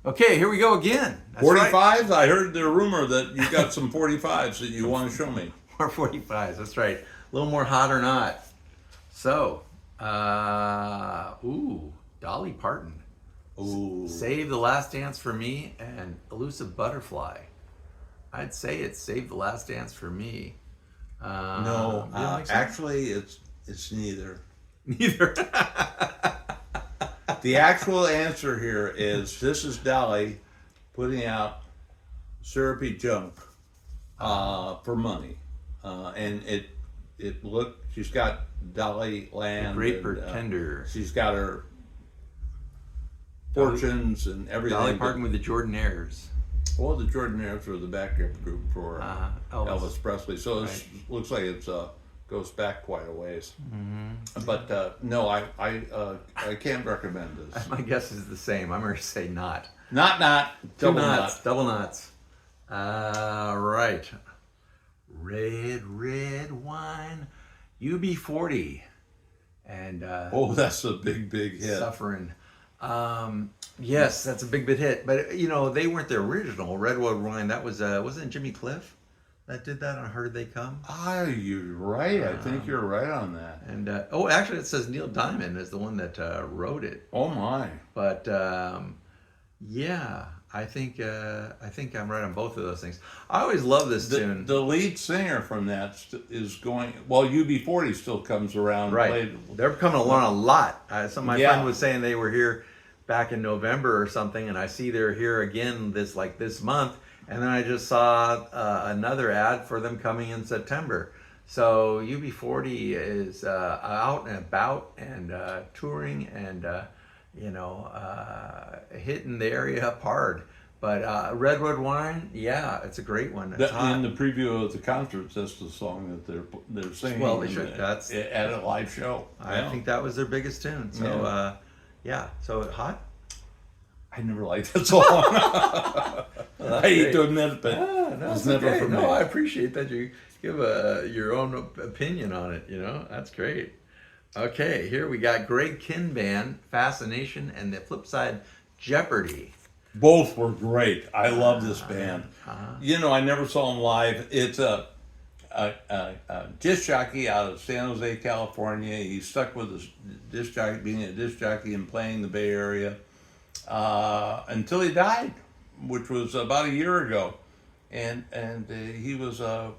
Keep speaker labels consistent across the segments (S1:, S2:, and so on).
S1: Okay, here we go again. That's
S2: 45s?
S1: right.
S2: I heard the rumor that you got some 45s that you want to show me.
S1: More 45s. That's right. A little more hot or not. So, Dolly Parton.
S2: Ooh.
S1: Save the Last Dance for Me and Elusive Butterfly. I'd say it's Save the Last Dance for Me.
S2: No,
S1: you don't think so?
S2: actually, it's neither.
S1: Neither.
S2: The actual answer here is this is Dolly putting out syrupy junk for money, and it looked. She's got Dolly Land,
S1: Great
S2: and,
S1: Pretender.
S2: she's got her fortunes and everything.
S1: Dolly Parton with the Jordanaires.
S2: Well, the Jordanaires were the backup group for Elvis Presley, so it looks like it goes back quite a ways. Mm-hmm. But no, I can't recommend this.
S1: My guess is the same. I'm going to say not.
S2: Not
S1: Double knots. Double knots. Right. Red wine. UB40. And
S2: Oh, that's a big hit.
S1: Suffering. Yes, that's a big hit. But you know, they weren't the original Redwood Wine. That was wasn't it Jimmy Cliff that did that on Heard They Come?
S2: You're right. I think you're right on that.
S1: And actually, it says Neil Diamond is the one that wrote it.
S2: Oh my!
S1: But yeah, I think I'm right on both of those things. I always love this tune.
S2: The lead singer from that is going. Well, UB40 still comes around.
S1: Right, they're coming along a lot. My friend was saying they were here back in November or something, and I see they're here again this month. And then I just saw another ad for them coming in September. So UB40 is out and about and touring and hitting the area up hard. But Redwood Wine, yeah, it's a great one. It's hot.
S2: In the preview of the concerts, that's the song that they're singing.
S1: Well, they should.
S2: That's at a live show.
S1: I think that was their biggest tune. So so hot.
S2: I never liked that song. I hate to admit it, but it's never for me.
S1: No, I appreciate that you give your own opinion on it. You know, that's great. Okay, here we got Greg Kihn Band, Fascination, and the flip side, Jeopardy.
S2: Both were great. I love this band. You know, I never saw them live. It's a disc jockey out of San Jose, California. He's stuck with his disc jockey, being a disc jockey and playing the Bay Area until he died, which was about a year ago. And he was I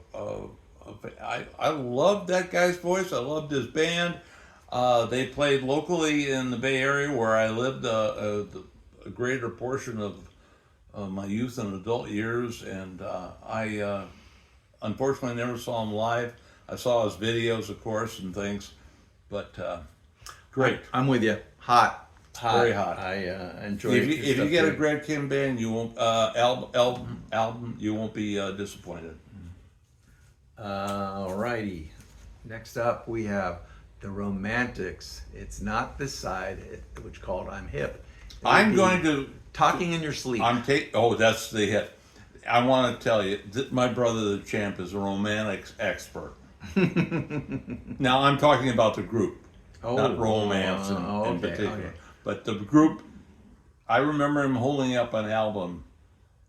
S2: loved that guy's voice. I loved his band. They played locally in the Bay Area where I lived a greater portion of my youth and adult years, and I unfortunately never saw him live. I saw his videos, of course, and things, but great.
S1: I'm with you. Hot.
S2: Very hot.
S1: I enjoy
S2: If
S1: it.
S2: you get a Greg Kihn Band, you won't album, you won't be disappointed.
S1: Alrighty. Next up, we have the Romantics. It's not this side, which called I'm Hip.
S2: I'm going to
S1: Talking in Your Sleep.
S2: That's the hit. I want to tell you, my brother, the Champ, is a romantics expert. Now, I'm talking about the group, not romance in particular.
S1: Okay.
S2: But the group, I remember him holding up an album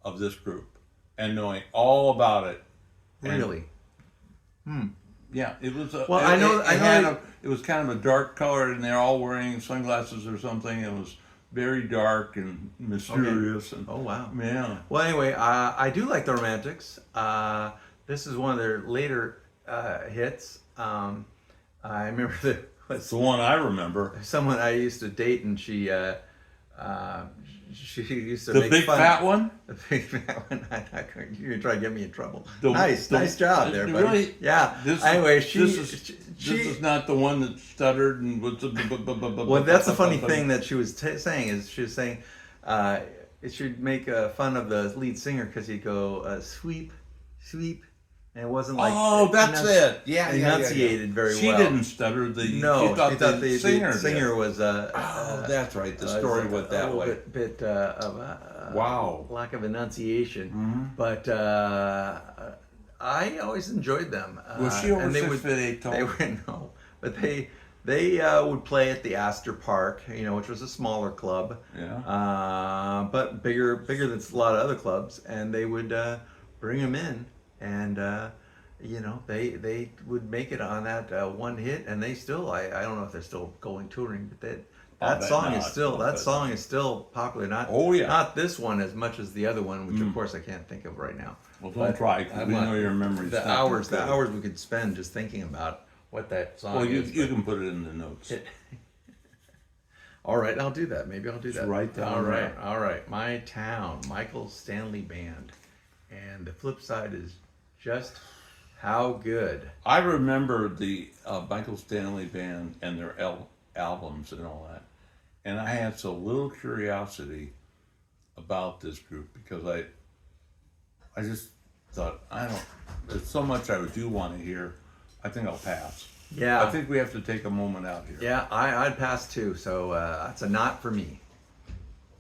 S2: of this group and knowing all about it.
S1: Really?
S2: Yeah, it was.
S1: Well, I know.
S2: It was kind of a dark color, and they're all wearing sunglasses or something. It was very dark and mysterious.
S1: Okay.
S2: And,
S1: oh wow.
S2: Yeah.
S1: Well, anyway, I do like the Romantics. This is one of their later hits. I remember
S2: That's the one I remember.
S1: someone I used to date, and she used to
S2: The
S1: make
S2: big
S1: fun.
S2: fat one?
S1: The big fat one. You're gonna try to get me in trouble.
S2: The-
S1: nice job there, buddy.
S2: Really?
S1: Yeah.
S2: This is not the one that stuttered and was.
S1: Well, that's the funny thing that she was saying is she was saying it should make fun of the lead singer because he'd go sweep, and it wasn't like
S2: That's it. Yeah,
S1: enunciated very well.
S2: She didn't stutter. She thought the
S1: singer was.
S2: That's right. The story went that way.
S1: Bit of
S2: Wow.
S1: lack of enunciation, but I always enjoyed them.
S2: Was she over
S1: and they
S2: 6'8" tall?
S1: They were no, but they They would play at the Astor Park, which was a smaller club, but bigger than a lot of other clubs, and they would bring them in, and they would make it on that one hit, and they still, I don't know if they're still going touring, but that song is still popular. Not this one as much as the other one, which of course I can't think of right now.
S2: Well, don't try, because we know your memory's
S1: the hours we could spend just thinking about what that song is.
S2: You can put it in the notes.
S1: All right, I'll do that. Maybe I'll do that.
S2: Right down there.
S1: All right. My Town, Michael Stanley Band, and the flip side is Just How Good.
S2: I remember the Michael Stanley Band and their albums and all that, and I had so little curiosity about this group because I just thought there's so much I do want to hear. I think I'll pass.
S1: Yeah.
S2: I think we have to take a moment out here.
S1: Yeah, I'd pass too, so that's a not for me.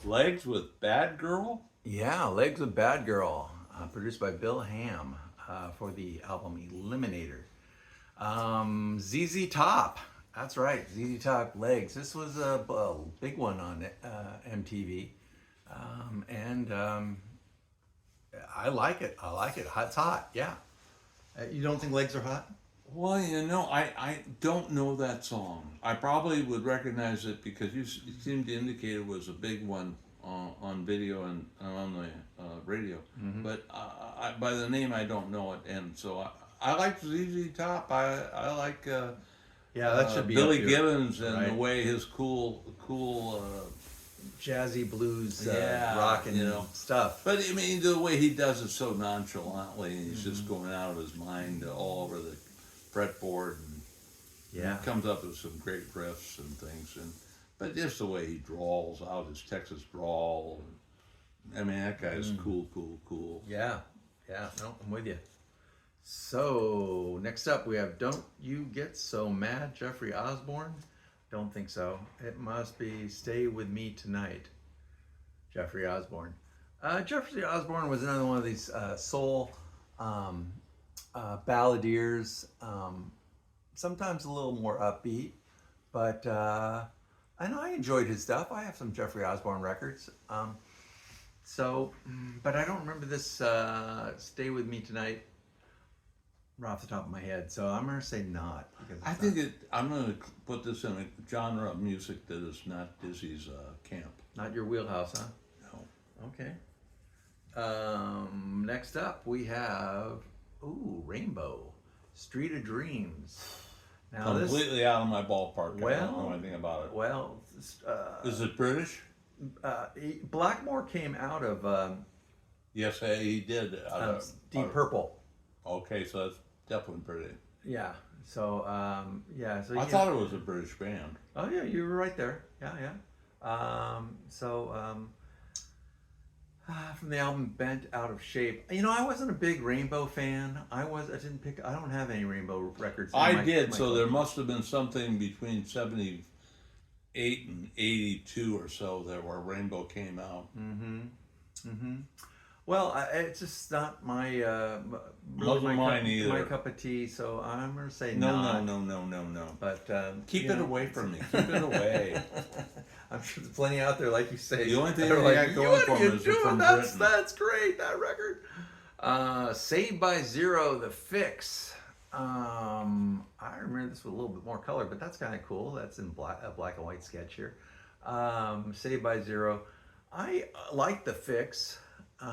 S2: Legs with Bad Girl?
S1: Yeah, Legs with Bad Girl, produced by Bill Ham for the album Eliminator. ZZ Top, that's right, ZZ Top, Legs. This was a big one on MTV, and I like it. It's hot, yeah. You don't think Legs are hot?
S2: Well, I don't know that song. I probably would recognize it because you seemed to indicate it was a big one on video and on the radio. Mm-hmm. But by the name, I don't know it. And so I like ZZ Top. I like
S1: that should be
S2: Billy Gibbons and the way his cool
S1: jazzy blues rock and stuff.
S2: But I mean, the way he does it so nonchalantly, and he's just going out of his mind all over the fretboard, and he comes up with some great riffs and things, but just the way he drawls out his Texas drawl, I mean, that guy is cool.
S1: Yeah, no, I'm with you. So next up we have Don't You Get So Mad, Jeffrey Osborne. Don't think so. It must be Stay With Me Tonight, Jeffrey Osborne. Jeffrey Osborne was another one of these soul balladeers, sometimes a little more upbeat, but I know I enjoyed his stuff. I have some Jeffrey Osborne records. But I don't remember this Stay With Me Tonight right off the top of my head, so I'm going to say not.
S2: I'm going to put this in a genre of music that is not Dizzy's camp.
S1: Not your wheelhouse, huh?
S2: No.
S1: Okay. Next up we have Rainbow, Street of Dreams. Now
S2: completely out of my ballpark. I don't know anything about it.
S1: Well,
S2: is it British?
S1: Blackmore came out of
S2: yes, he did.
S1: Deep Purple.
S2: Okay, so that's definitely British.
S1: Yeah. So So
S2: I thought it was a British band.
S1: Oh yeah, you were right there. Yeah. From the album Bent Out of Shape. I wasn't a big Rainbow fan. I don't have any Rainbow records.
S2: I did, so there must have been something between 78 and 82 or so where Rainbow came out.
S1: Well, it's just not my
S2: either.
S1: My cup of tea, so I'm gonna say
S2: no.
S1: But
S2: keep it away from me. Keep it away.
S1: I'm sure there's plenty out there, like you say.
S2: The only thing I got going for me is from Britain.
S1: That's great. That record. Saved by Zero, The Fix. I remember this with a little bit more color, but that's kind of cool. That's in a black and white sketch here. Saved by Zero. I like The Fix.
S2: Do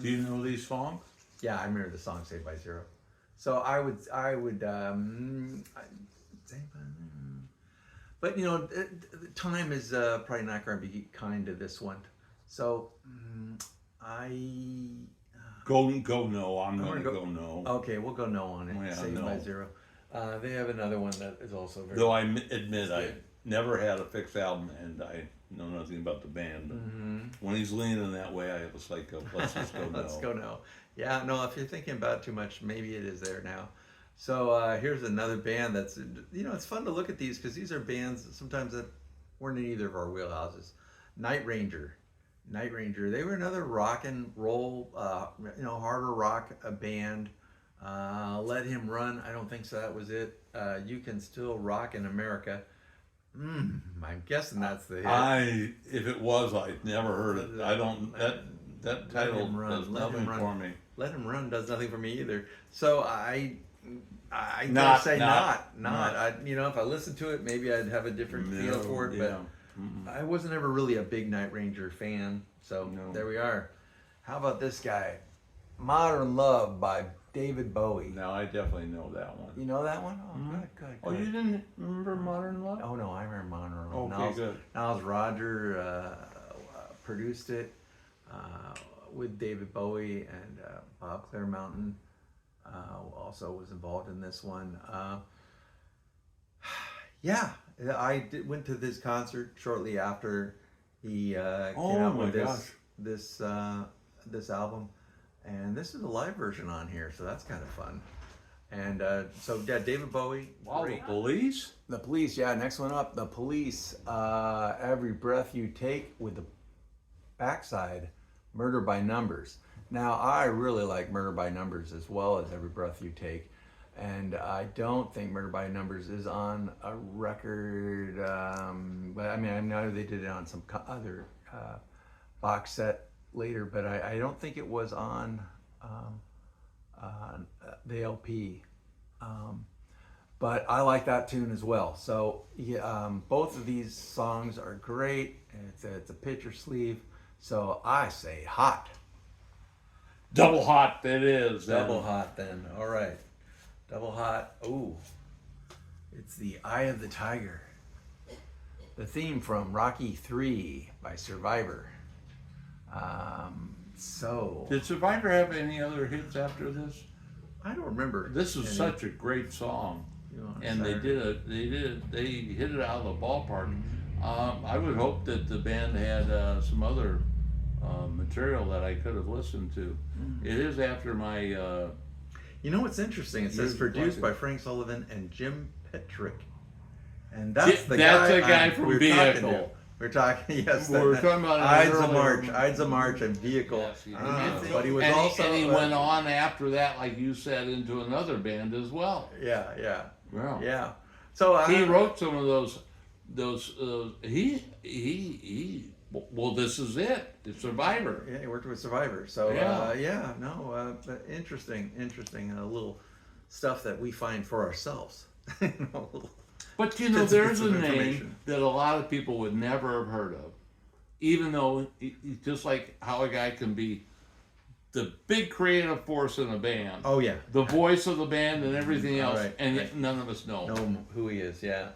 S2: you know these songs?
S1: Yeah, I remember the song Saved by Zero. So I would but the time is probably not going to be kind to this one. So
S2: go no. I'm going to go no.
S1: Okay, we'll go no on it.
S2: Yeah,
S1: Saved by Zero. They have another one that is also very.
S2: Though I admit I never had a Fix album, and I know nothing about the band. But when he's leaning that way, I was like, let's just go no.
S1: Let's go no. Yeah, no. If you're thinking about it too much, maybe it is there now. So here's another band that's, it's fun to look at these because these are bands sometimes that weren't in either of our wheelhouses. Night Ranger. They were another rock and roll, harder rock band. Let Him Run. I don't think so. That was it. You Can Still Rock in America. I'm guessing that's the hit.
S2: If it was, I'd never heard it. I don't. That
S1: Let
S2: title
S1: Him Run.
S2: does
S1: Let Him
S2: nothing
S1: Run.
S2: for me.
S1: Let Him Run does nothing for me either. So I dare
S2: Not-
S1: say
S2: not-
S1: not. I, if I listened to it, maybe I'd have a different feel for it.
S2: Yeah.
S1: But I wasn't ever really a big Night Ranger fan. So
S2: No.
S1: there we are. How about this guy? Modern Love by David Bowie.
S2: Now I definitely know that one.
S1: You know that one? Oh, good.
S2: Oh, you didn't remember Modern Love?
S1: Oh no, I remember Modern Love.
S2: Okay, good.
S1: Niles Roger produced it with David Bowie, and Bob Clearmountain also was involved in this one. Yeah, went to this concert shortly after he came out
S2: my
S1: with
S2: gosh.
S1: this album, and this is a live version on here, so that's kind of fun. And so yeah, David Bowie.
S2: Wow,
S1: Great.
S2: the Police?
S1: The Police, yeah. Next one up, The Police. Every Breath You Take, with the backside, Murder by Numbers. Now, I really like Murder by Numbers as well as Every Breath You Take. And I don't think Murder by Numbers is on a record. But I mean, I know they did it on some other box set later, but I don't think it was on the LP. But I like that tune as well. So yeah, both of these songs are great. It's a picture sleeve. So I say hot.
S2: Double hot it is.
S1: Double hot then. All right. Double hot. Ooh. It's The Eye of the Tiger. The theme from Rocky 3 by Survivor.
S2: Did Survivor have any other hits after this?
S1: I don't remember.
S2: This is
S1: any.
S2: such a great song. And they
S1: Saturday.
S2: they hit it out of the ballpark. I would hope that the band had some other material that I could have listened to. It is after my.
S1: You know what's interesting? It says
S2: Years
S1: produced
S2: of
S1: by Frank Sullivan and Jim Petrick, and that's the
S2: guy from
S1: we're
S2: Vehicle.
S1: talking to. We're talking, yes.
S2: We're talking about
S1: Ides
S2: an
S1: of
S2: earlier-
S1: March, Ides of March, and Vehicle.
S2: Yes, he did.
S1: But he was
S2: and
S1: also
S2: he went on after that, like you said, into another band as well.
S1: Yeah.
S2: Yeah.
S1: So
S2: He wrote some of those. Well, this is it. It's Survivor.
S1: Yeah, he worked with Survivor. So but interesting, little stuff that we find for ourselves.
S2: But
S1: Bits
S2: there's a
S1: of
S2: name
S1: information.
S2: that a lot of people would never have heard of, even though just like how a guy can be the big creative force in a band,
S1: Oh yeah,
S2: the voice of the band and everything else,
S1: Right,
S2: and
S1: right.
S2: yet none of us know.
S1: know who he is. Yeah,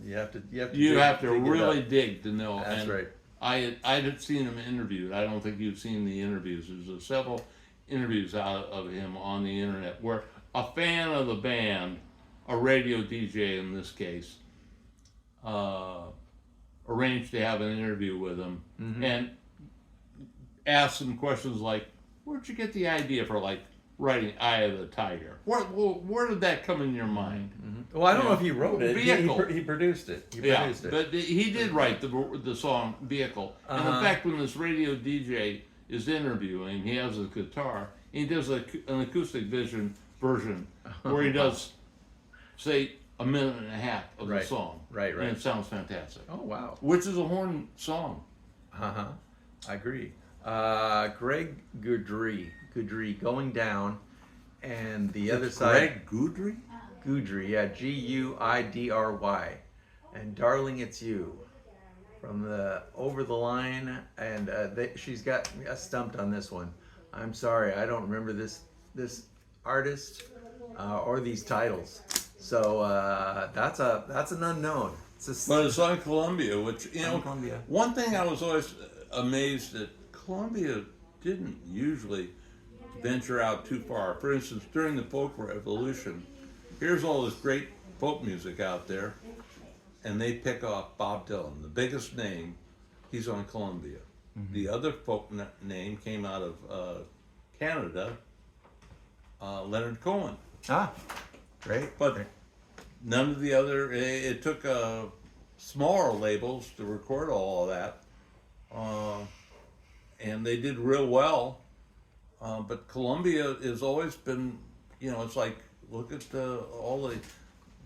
S1: you have to.
S2: You have to
S1: dig it
S2: really
S1: up.
S2: dig to know.
S1: That's
S2: and
S1: right.
S2: I had seen him interviewed. I don't think you've seen the interviews. There's several interviews out of him on the internet where a fan of the band, a radio DJ in this case, arranged to have an interview with him and asked some questions like, "Where'd you get the idea for like writing Eye of the Tiger? Where did that come in your mind?"
S1: Well, I don't
S2: You
S1: know
S2: know,
S1: if he wrote it.
S2: Vehicle.
S1: He produced it. He
S2: Yeah,
S1: produced it.
S2: but he did write the song "Vehicle." And in fact, when this radio DJ is interviewing, he has a guitar. He does an acoustic version where he does, say, a minute and a half of the
S1: Right.
S2: song.
S1: Right.
S2: And it sounds fantastic.
S1: Oh wow.
S2: Which is a horn song.
S1: I agree. Greg Goudry, Going Down, and the other side.
S2: Greg Goudry?
S1: Goudry, yeah, Guidry, and Darling It's You, from the Over the Line, and she's got me stumped on this one. I'm sorry, I don't remember this artist or these titles, so that's an unknown.
S2: But it's on Columbia, which,
S1: On Columbia.
S2: one thing I was always amazed at, Columbia didn't usually venture out too far. For instance, during the folk revolution, here's all this great folk music out there, and they pick off Bob Dylan, the biggest name. He's on Columbia. The other folk name came out of Canada, Leonard Cohen.
S1: Great.
S2: But none of the other. It took smaller labels to record all of that, and they did real well. But Columbia has always been you know, it's like, look at all the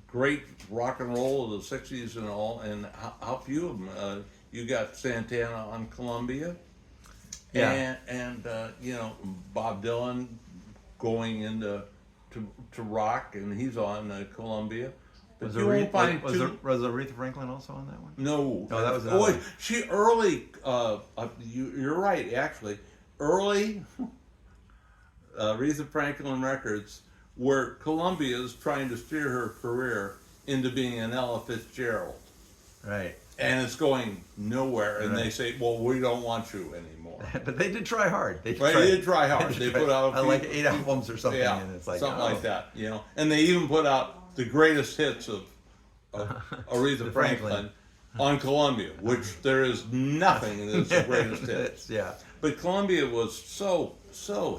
S2: great rock and roll of the 60s and all, and how few of them. You got Santana on Columbia.
S1: Yeah.
S2: And you know, Bob Dylan going into to rock, and he's on Columbia. But
S1: Was
S2: you won't find
S1: was Aretha Franklin also on that one?
S2: no.
S1: Oh, that was
S2: oh,
S1: another.
S2: she early. You're right. Actually, early Aretha Franklin records, where Columbia is trying to steer her career into being an Ella Fitzgerald,
S1: Right.
S2: and it's going nowhere. And they
S1: Right.
S2: say, "Well, we don't want you anymore."
S1: But they did try hard. They
S2: Right, they did try hard. They put out a few,
S1: like 8 albums or something,
S2: yeah,
S1: and it's like
S2: something
S1: oh.
S2: like that, you know. And they even put out the greatest hits of Aretha
S1: The
S2: Franklin on Columbia, which there is nothing that's the greatest hits.
S1: Yeah.
S2: But Columbia was so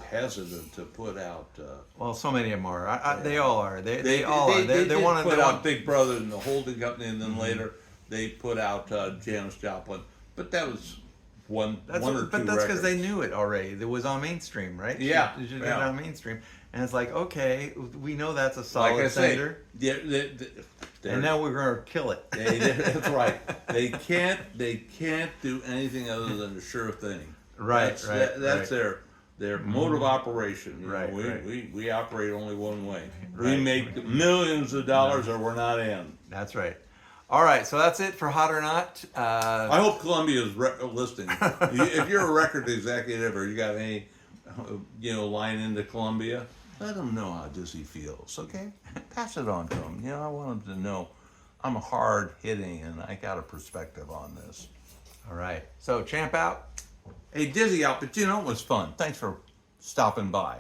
S2: hesitant to put out.
S1: Well, so many of them are. They all are. They all are. They
S2: did
S1: want
S2: put
S1: to
S2: out Big Brother and the holding company, and then later they put out Janis Joplin. But that was one or two
S1: But that's because they
S2: records.
S1: knew it already. It was on mainstream, right?
S2: Yeah,
S1: She did it
S2: yeah.
S1: on mainstream, and it's like, okay, we know that's a
S2: Like
S1: solid
S2: I say,
S1: singer,
S2: they're-
S1: and now we're gonna kill it.
S2: that's right. They can't do anything other than a sure thing.
S1: Right,
S2: That's,
S1: right,
S2: that's
S1: right.
S2: their mode of operation. You know,
S1: Right,
S2: we,
S1: right.
S2: we operate only one way. We
S1: Right,
S2: make millions of dollars, or we're not in.
S1: That's right. All right, so that's it for Hot or Not.
S2: I hope Columbia is listening. If you're a record executive or you got any, line into Columbia, let them know how Dizzy feels. Okay, pass it on to them. You know, I want them to know I'm hard hitting and I got a perspective on this.
S1: All right, so Champ out.
S2: Hey, Dizzy out, but it was fun. Thanks for stopping by.